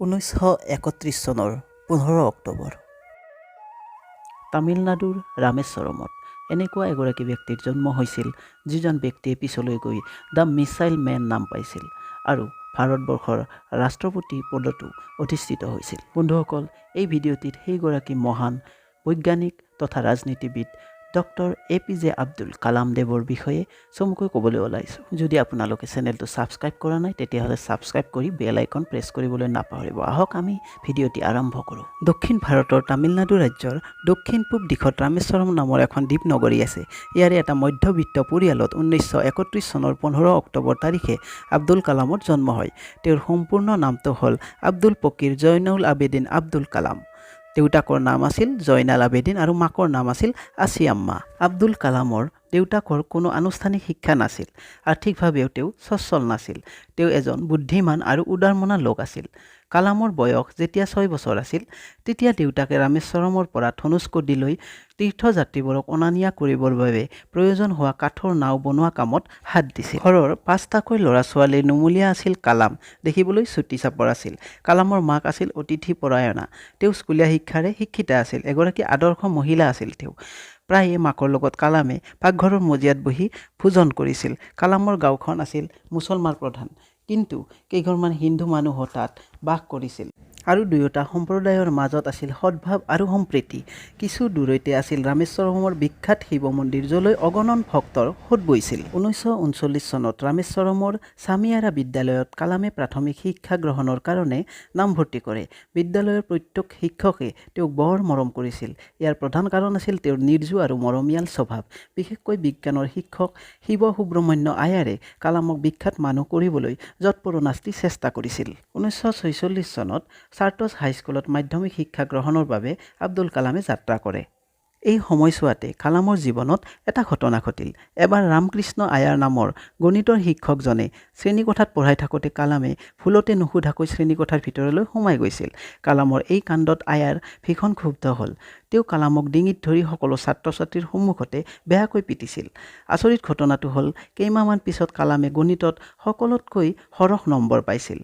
1931 চনৰ 15 অক্টোবৰ তামিলনাডুৰ ৰামেশ্বৰমত এনেকুৱা এগৰাকী ব্যক্তিৰ জন্ম হৈছিল যিজন ব্যক্তিয়ে পিছলৈ গৈ দ্য মিছাইল মেন নাম পাইছিল আৰু ভাৰতবৰ্ষৰ ৰাষ্ট্ৰপতি পদতো অধিষ্ঠিত হৈছিল। বন্ধুসকল, এই ভিডিঅ'টিত সেইগৰাকী মহান বৈজ্ঞানিক তথা ৰাজনীতিবিদ ডক্টৰ APJ আব্দুল কালাম দেৱৰ বিষয়ে চমুকৈ ক'বলৈ ওলাইছোঁ। যদি আপোনালোকে চেনেলটো ছাবস্ক্ৰাইব কৰা নাই তেতিয়াহ'লে ছাবস্ক্ৰাইব কৰি বেল আইকন প্ৰেছ কৰিবলৈ নাপাহৰিব। আহক আমি ভিডিঅ'টি আৰম্ভ কৰোঁ। দক্ষিণ ভাৰতৰ তামিলনাডু ৰাজ্যৰ দক্ষিণ পূব দিশত ৰামেশ্বৰম নামৰ এখন দ্বীপ নগৰী আছে। ইয়াৰে এটা মধ্যবিত্ত পৰিয়ালত 1931 চনৰ 15 অক্টোবৰ তাৰিখে আব্দুল কালামৰ জন্ম হয়। তেওঁৰ সম্পূৰ্ণ নামটো হ'ল আব্দুল পকিৰ জয়নুল আবেদিন আব্দুল কালাম। দেউতাকৰ নাম আছিল জয়নাল আবেদিন আৰু মাকৰ নাম আছিল আসিয়াম্মা। আব্দুল কালামৰ দেউতাকৰ কোনো আনুষ্ঠানিক শিক্ষা নাছিল। আৰ্থিকভাৱেও তেওঁ সচ্ছল নাছিল। তেওঁ এজন বুদ্ধিমান আৰু উদাৰমনা লোক আছিল। কালামৰ বয়স যেতিয়া 6 বছৰ আছিল তেতিয়া দেউতাকে ৰামেশ্বৰমৰ পৰা ধনুষ্কডিলৈ তীৰ্থযাত্ৰীবোৰক অনা নিয়া কৰিবৰ বাবে প্ৰয়োজন হোৱা কাঠৰ নাও বনোৱা কামত হাত দিছিল। ঘৰৰ 5টাকৈ ল'ৰা ছোৱালীৰ নুমলীয়া আছিল কালাম। দেখিবলৈ চুটি চাপৰ আছিল। কালামৰ মাক আছিল অতিথি পৰায়ণা। তেওঁ স্কুলীয়া শিক্ষাৰে শিক্ষিতা আছিল। এগৰাকী আদৰ্শ মহিলা আছিল তেওঁ। প্ৰায়ে মাকৰ লগত কালামে পাকঘৰৰ মজিয়াত বহি ভোজন কৰিছিল। কালামৰ গাঁওখন আছিল মুছলমান প্ৰধান, কিন্তু কেইঘৰমান হিন্দু মানুহো তাত বাস কৰিছিল আৰু দুয়োটা সম্প্ৰদায়ৰ মাজত আছিল সদ্ভাৱ আৰু সম্প্ৰীতি। কিছু দূৰৈতে আছিল ৰামেশ্বৰমৰ বিখ্যাত শিৱ মন্দিৰ, যলৈ অগণন ভক্তৰ সোঁত বৈছিল। 1939 চনত ৰামেশ্বৰমৰ স্বামীয়াৰা বিদ্যালয়ত কালামে প্ৰাথমিক শিক্ষা গ্ৰহণৰ কাৰণে নামভৰ্তি কৰে। বিদ্যালয়ৰ প্ৰত্যেক শিক্ষকে তেওঁক বৰ মৰম কৰিছিল। ইয়াৰ প্ৰধান কাৰণ আছিল তেওঁৰ নিৰ্জু আৰু মৰমীয়াল স্বভাৱ। বিশেষকৈ বিজ্ঞানৰ শিক্ষক শিৱ সুব্ৰমণ্য আয়াৰে কালামক বিখ্যাত মানুহ কৰিবলৈ যৎপৰোনাস্তি চেষ্টা কৰিছিল। 1946 চনত চাৰ্টছ হাইস্কুলত মাধ্যমিক শিক্ষা গ্ৰহণৰ বাবে আব্দুল কালামে যাত্ৰা কৰে। এই সময়ছোৱাতে কালামৰ জীৱনত এটা ঘটনা ঘটিল। এবাৰ ৰামকৃষ্ণ আয়াৰ নামৰ গণিতৰ শিক্ষকজনে শ্ৰেণীকোঠাত পঢ়াই থাকোঁতে কালামে ভুলতে নুসুধাকৈ শ্ৰেণীকোঠাৰ ভিতৰলৈ সোমাই গৈছিল। কালামৰ এই কাণ্ডত আয়াৰ ভীষণ ক্ষুব্ধ হ'ল। তেওঁ কালামক ডিঙিত ধৰি সকলো ছাত্ৰ ছাত্ৰীৰ সন্মুখতে বেয়াকৈ পিটিছিল। আচৰিত ঘটনাটো হ'ল, কেইমাহমান পিছত কালামে গণিতত সকলোতকৈ সৰহ নম্বৰ পাইছিল।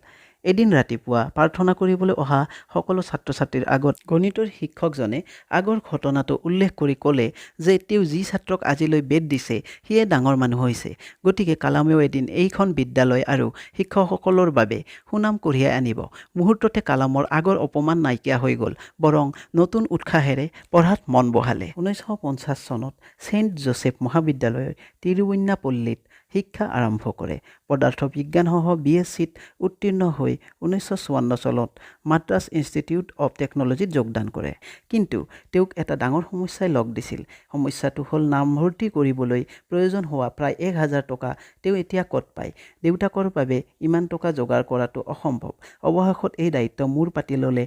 এদিন ৰাতিপুৱা প্ৰাৰ্থনা কৰিবলৈ অহা সকলো ছাত্ৰ ছাত্ৰীৰ আগত গণিতৰ শিক্ষকজনে আগৰ ঘটনাটো উল্লেখ কৰি ক'লে যে তেওঁ যি ছাত্ৰক আজিলৈ বেদ দিছে সিয়ে ডাঙৰ মানুহ হৈছে। গতিকে কালামেও এদিন এইখন বিদ্যালয় আৰু শিক্ষকসকলৰ বাবে সুনাম কঢ়িয়াই আনিব। মুহূৰ্ততে কালামৰ আগৰ অপমান নাইকিয়া হৈ গ'ল, বৰং নতুন উৎসাহেৰে পঢ়াত মন বহালে। 1950 চনত ছেইণ্ট জোচেফ মহাবিদ্যালয়ৰ তিৰুৱন্নাপল্লীত শিক্ষা আৰম্ভ কৰে। পদাৰ্থ বিজ্ঞানসহ BSCত উত্তীৰ্ণ হৈ 1954 চনত মাদ্ৰাছ ইনষ্টিটিউট অৱ টেকন'লজিত যোগদান কৰে। কিন্তু তেওঁক এটা ডাঙৰ সমস্যাই লগ দিছিল। সমস্যাটো হ'ল নামভৰ্তি কৰিবলৈ প্ৰয়োজন হোৱা প্ৰায় 1000 টকা তেওঁ এতিয়া ক'ত পায়। দেউতাকৰ বাবে ইমান টকা যোগাৰ কৰাটো অসম্ভৱ। অৱশেষত এই দায়িত্ব মূৰ পাতি ল'লে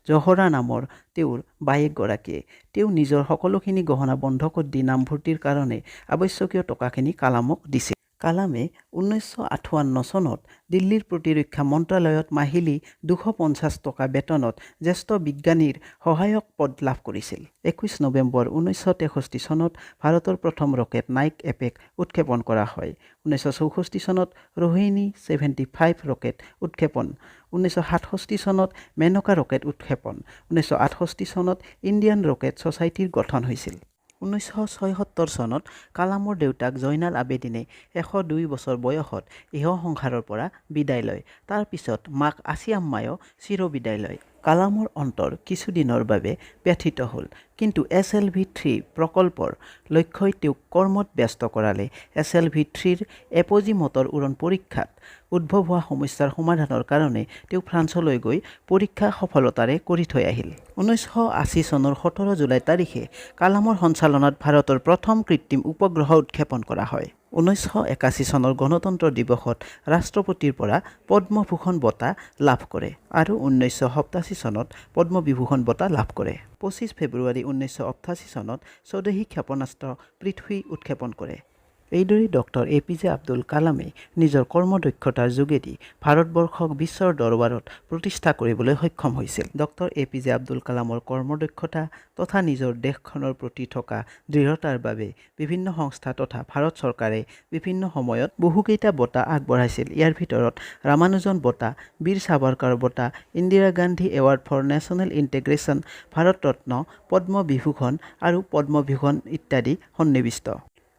জহৰা নামৰ তেওঁৰ বায়েকগৰাকীয়ে। তেওঁ নিজৰ সকলোখিনি গহনা বন্ধকত দি নামভৰ্তিৰ কাৰণে আৱশ্যকীয় টকাখিনি কালামক দিছিল। কালামে 1958 চনত দিল্লীৰ প্ৰতিৰক্ষা মন্ত্ৰালয়ত মাহিলী 250 টকা বেতনত জ্যেষ্ঠ বিজ্ঞানীৰ সহায়ক পদ লাভ কৰিছিল। 21 নৱেম্বৰ 1963 চনত ভাৰতৰ প্ৰথম ৰকেট নাইক এপেক উৎক্ষেপণ কৰা হয়। 1964 চনত ৰোহিণী 75 ৰকেট উৎক্ষেপণ। 1967 চনত মেনকা ৰকেট উৎক্ষেপণ। 1968 চনত ইণ্ডিয়ান ৰকেট ছ'চাইটিৰ গঠন হৈছিল। 1976 চনত কালামৰ দেউতাক জয়নাল আবেদিনে 102 বছৰ বয়সত ইহ সংসাৰৰ পৰা বিদায় লয়। তাৰ পিছত মাক আসিয়াম্মায়ো চিৰবিদায় লয়। কালামৰ অন্তৰ কিছুদিনৰ বাবে ব্যথিত হ'ল, কিন্তু SLV-3 প্ৰকল্পৰ লক্ষ্যই তেওঁক কৰ্মত ব্যস্ত কৰালে। SLV-3ৰ এপজি মটৰ উৰণ পৰীক্ষাত উদ্ভৱ হোৱা সমস্যাৰ সমাধানৰ কাৰণে তেওঁ ফ্ৰান্সলৈ গৈ পৰীক্ষা সফলতাৰে কৰি থৈ আহিল। 1980 চনৰ 17 জুলাই তাৰিখে কালামৰ সঞ্চালনাত ভাৰতৰ প্ৰথম কৃত্ৰিম উপগ্ৰহ উৎক্ষেপণ কৰা হয়। 1981 চনৰ গণতন্ত্ৰ দিৱসত ৰাষ্ট্ৰপতিৰ পৰা পদ্মভূষণ বঁটা লাভ কৰে আৰু 1987 চনত পদ্মবিভূষণ বঁটা লাভ কৰে। 25 ফেব্ৰুৱাৰী 1988 চনত স্বদেশী ক্ষেপণাস্ত্ৰ পৃথ্বী উৎক্ষেপণ কৰে। এইদৰে ডক্টৰ APJ আব্দুল কালামে নিজৰ কৰ্মদক্ষতাৰ যোগেদি ভাৰতবৰ্ষক বিশ্বৰ দৰবাৰত প্ৰতিষ্ঠা কৰিবলৈ সক্ষম হৈছিল। ডক্টৰ APJ আব্দুল কালামৰ কৰ্মদক্ষতা তথা নিজৰ দেশখনৰ প্ৰতি থকা দৃঢ়তাৰ বাবে বিভিন্ন সংস্থা তথা ভাৰত চৰকাৰে বিভিন্ন সময়ত বহুকেইটা বঁটা আগবঢ়াইছিল। ইয়াৰ ভিতৰত ৰামানুজন বঁটা, বীৰ সাভাৰকাৰ বঁটা, Indira Gandhi award for national integration, Bharat Ratna, Padma Vibhushan আৰু পদ্মভূষণ ইত্যাদি সন্নিৱিষ্ট।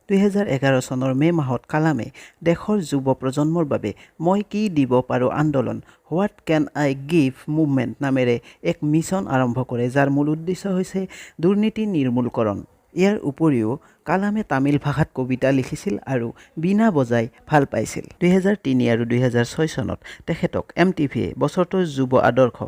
2011 চনৰ মে' মাহত কালামে দেশৰ যুৱ প্ৰজন্মৰ বাবে মই কি দিব পাৰোঁ আন্দোলন what can I give movement নামেৰে এক মিছন আৰম্ভ কৰে, যাৰ মূল উদ্দেশ্য হৈছে দুৰ্নীতি নিৰ্মূলকৰণ। ইয়াৰ উপৰিও কালামে তামিল ভাষাত কবিতা লিখিছিল আৰু বীণা বজাই ভাল পাইছিল। 2003 আৰু 2006 চনত তেখেতক MTVয়ে বছৰটোৰ যুৱ আদৰ্শ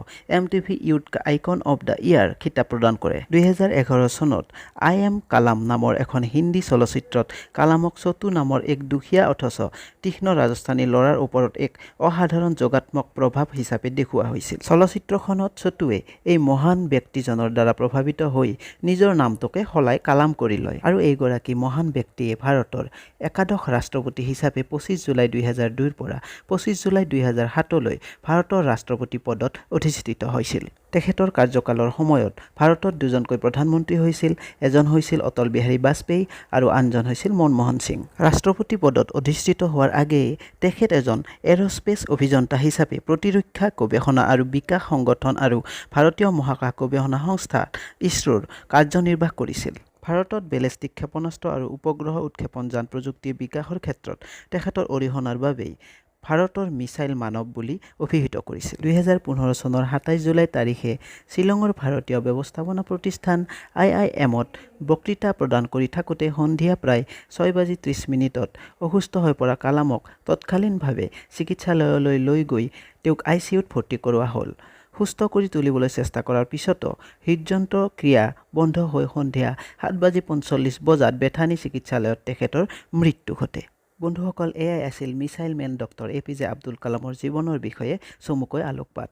MTV youth icon of the year খিতাপ প্ৰদান কৰে। 2011 চনত আই এম কালাম নামৰ এখন হিন্দী চলচ্চিত্ৰত কালামক চতু নামৰ এক দুখীয়া অথচ তীক্ষ্ণ ৰাজস্থানী ল'ৰাৰ ওপৰত এক অসাধাৰণ যোগাত্মক প্ৰভাৱ হিচাপে দেখুওৱা হৈছিল। চলচ্চিত্ৰখনত চতুৱে এই মহান ব্যক্তিজনৰ দ্বাৰা প্ৰভাৱিত হৈ নিজৰ নামটোকে সলাই কালাম কৰি লয় আৰু এইগৰাকী মহান ব্যক্তিয়ে ভাৰতৰ একাদশ ৰাষ্ট্ৰপতি হিচাপে 25 জুলাই 2002ৰ পৰা 25 জুলাই 2007লৈ ভাৰতৰ ৰাষ্ট্ৰপতি পদত অধিষ্ঠিত হৈছিল। তেখেতৰ কাৰ্যকালৰ সময়ত ভাৰতত দুজনকৈ প্ৰধানমন্ত্ৰী হৈছিল, এজন হৈছিল অটল বিহাৰী বাজপেয়ী আৰু আনজন হৈছিল মনমোহন সিং। ৰাষ্ট্ৰপতি পদত অধিষ্ঠিত হোৱাৰ আগেয়ে তেখেত এজন এৰস্পেচ অভিযন্তা হিচাপে প্ৰতিৰক্ষা গৱেষণা আৰু বিকাশ সংগঠন আৰু ভাৰতীয় মহাকাশ গৱেষণা সংস্থা ইছৰোৰ কাৰ্যনিৰ্বাহ কৰিছিল। ভাৰতত বেলেষ্টিক ক্ষেপণাস্ত্ৰ আৰু উপগ্ৰহ উৎক্ষেপণ যান প্ৰযুক্তিৰ বিকাশৰ ক্ষেত্ৰত তেখেতৰ অৰিহণাৰ বাবেই ভাৰতৰ মিছাইল মানৱ বুলি অভিহিত কৰিছিল। 2015 চনৰ 27 জুলাই তাৰিখে শ্বিলঙৰ ভাৰতীয় ব্যৱস্থাপনা প্ৰতিষ্ঠান IIMত বক্তৃতা প্ৰদান কৰি থাকোঁতে সন্ধিয়া প্ৰায় 6:30 অসুস্থ হৈ পৰা কালামক তৎকালীনভাৱে চিকিৎসালয়লৈ লৈ গৈ তেওঁক ICUত ভৰ্তি কৰোৱা হ'ল। সুস্থ কৰি তুলিবলৈ চেষ্টা কৰাৰ পিছতো হৃদযন্ত্ৰ ক্ৰিয়া বন্ধ হৈ সন্ধিয়া 7:45 বেথানী চিকিৎসালয়ত তেখেতৰ মৃত্যু ঘটে। বন্ধুসকল, এয়াই আছিল missile man doctor APJ Abdul কালামৰ জীৱনৰ বিষয়ে চমুকৈ আলোকপাত।